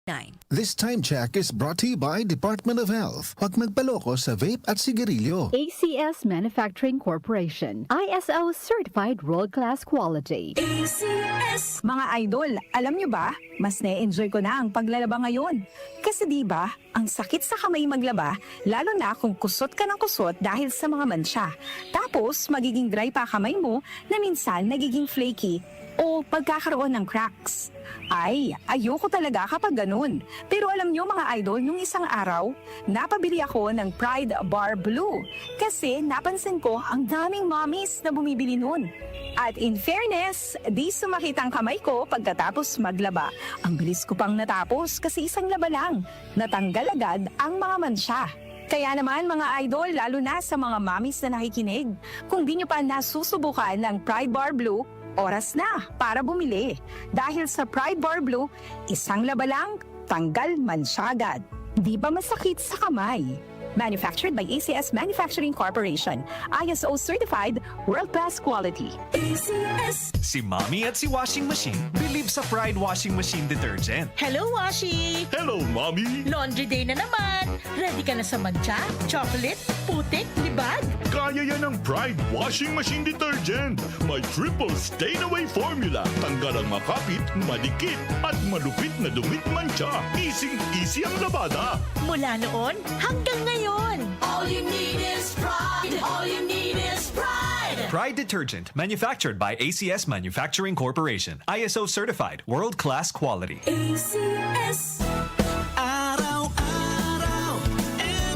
9. This time check is brought to you by Department of Health. Huwag magpaloko sa vape at sigarilyo. ACS Manufacturing Corporation, ISO certified world-class quality. ACS! Mga idol, alam nyo ba, mas na-enjoy ko na ang paglalaba ngayon. Kasi di ba, ang sakit sa kamay maglaba, lalo na kung kusot ka ng kusot dahil sa mga mansya. Tapos, magiging dry pa kamay mo na minsan nagiging flaky o pagkakaroon ng cracks. Ay, ayoko talaga kapag ganun. Pero alam nyo mga idol, nung isang araw, napabili ako ng Pride Bar Blue. Kasi napansin ko ang daming mommies na bumibili nun. At in fairness, di sumakit ang kamay ko pagkatapos maglaba. Ang bilis ko pang natapos kasi isang laba lang. Natanggal agad ang mga mansya. Kaya naman mga idol, lalo na sa mga mommies na nakikinig, kung di nyo pa nasusubukan ng Pride Bar Blue, oras na para bumili. Dahil sa Pride Bar Blue, isang laba lang, tanggal mansya agad. Di ba masakit sa kamay? Manufactured by ACS Manufacturing Corporation, ISO certified, world-class quality. ACS! Si Mommy at si Washing Machine believe sa Pride Washing Machine Detergent. Hello, Washi! Hello, Mommy! Laundry day na naman! Ready ka na sa mancha, chocolate, putik, libag? Kaya yan ang Pride Washing Machine Detergent. May triple stain-away formula. Tanggal ang makapit, madikit, at malupit na dumit mancha. Easy ang labada. Mula noon hanggang ngayon. All you need is pride! All you need is pride! Pride Detergent, manufactured by ACS Manufacturing Corporation. ISO certified, world-class quality. ACS! Araw-araw,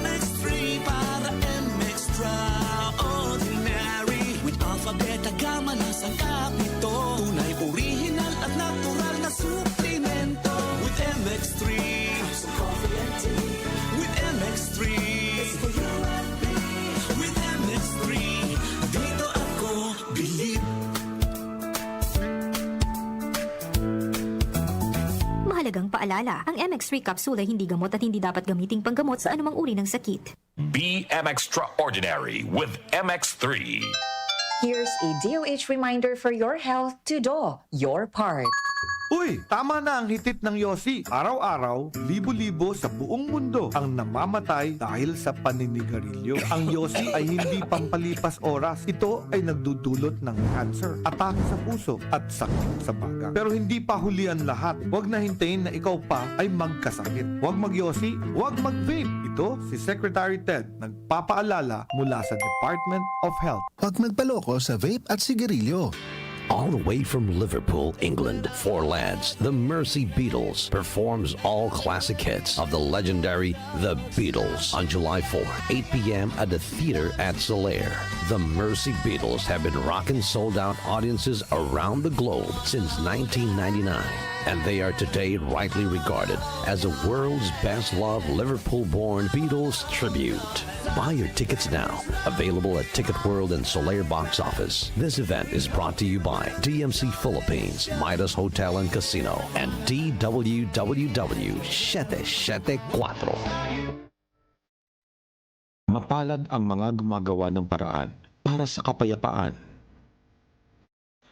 MX3 para MX-Traordinary. With alphabet, gama na sa kapito. Tunay, original at natural na suplemento. With MX3, with MX3, with MX3, dito ako believe. Mahalagang paalala, ang MX3 capsule ay hindi gamot at hindi dapat gamiting panggamot sa anumang uri ng sakit. Be extraordinary with MX3. Here's a DOH reminder for your health to do your part. Uy, tama na ang hitit ng yosi. Araw-araw, libo-libo sa buong mundo ang namamatay dahil sa paninigarilyo. Ang yosi ay hindi pampalipas oras. Ito ay nagdudulot ng cancer, atake sa puso at sakit sa baga. Pero hindi pa huli ang lahat. Huwag na hintayin na ikaw pa ay magkasakit. Huwag magyosi, huwag mag-vape. Ito si Secretary Ted nagpapaalala mula sa Department of Health. Huwag magpaloko sa vape at sigarilyo. All the way from Liverpool, England, four lads, the Mersey Beatles, performs all classic hits of the legendary The Beatles on July 4, 8 p.m. at the theater at Solaire. The Mersey Beatles have been rocking sold-out audiences around the globe since 1999, and they are today rightly regarded as the world's best-loved Liverpool-born Beatles tribute. Buy your tickets now. Available at Ticket World and Solaire box office. This event is brought to you by DMC Philippines, Midas Hotel and Casino, and DWWW 774. Mapalad ang mga gumagawa ng paraan para sa kapayapaan,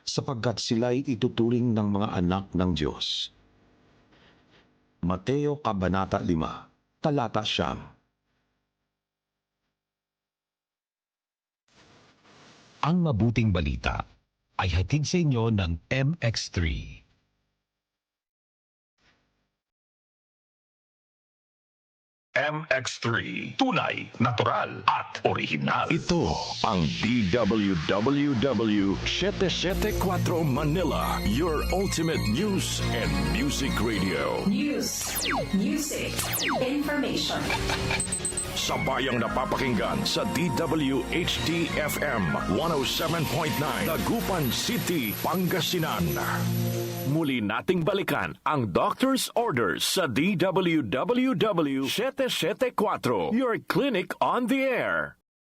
sapagkat sila'y ituturing ng mga anak ng Diyos. Mateo Kabanata 5, Talata 9. Ang mabuting balita ay hatid sa inyo ng MX3. MX3, tunay, natural, at original. Ito ang DWWW 774 Manila, your ultimate news and music radio. News, music, information. Sabayang napapakinggan sa DWHD-FM 107.9 Dagupan City, Pangasinan. Muli nating balikan ang Doctor's Orders sa DWWW 774, your clinic on the air.